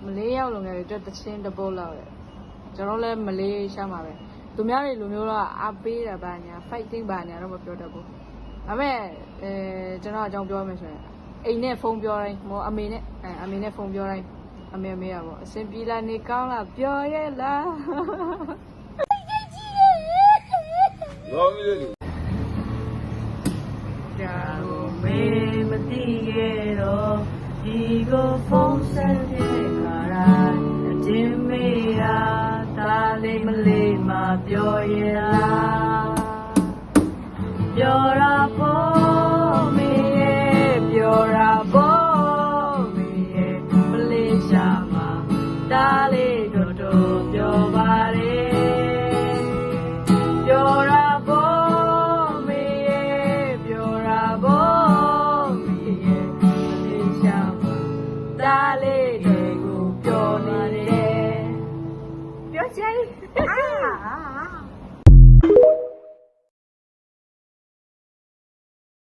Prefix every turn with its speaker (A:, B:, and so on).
A: မလေးရောက်လုံငယ်တွေအတွက်တချင်းတပုတ်လောက်တယ်ကျွန်တော်လည်းမလေးရှာမှာပဲသူများတွေလူမျိုးတော့အားပေးတာပါညာ fighting ပါညာတော့မပြောတတ်ဘူးဒါပေမဲ့ကျွန်တော်အကြောင်းပြောမယ်ဆိုရင်အိမ်နဲ့ဖုန်းပြောတိုင်းမောအမေနဲ့ဖုန်းပြောတိုင်းအမေရပေါ့အစင်ပြေလာနေကောင်းလားပြောရဲလား
B: လောင်းလေး
A: ကြာလို့မေးမသိခဲ့တော့ဒီကိုဖုန်းဆက်တဲ့ခါတိုင်းအချင်းမေးရာဒါလေးမလေးမပြောရဲလားပြောတာပေါ့မေးရဲ့ပြောတာပေါ့မေးရဲ့မလေးရှာမှာဒါလေးတို့ပြောပါတယ်ပြောတာပေါ့မေးရဲ့ပြောတာပေါ့မေးရဲ့မလေးရှာမှာဒါလေးတွေကိုပြောနေတယ်ပြောချင်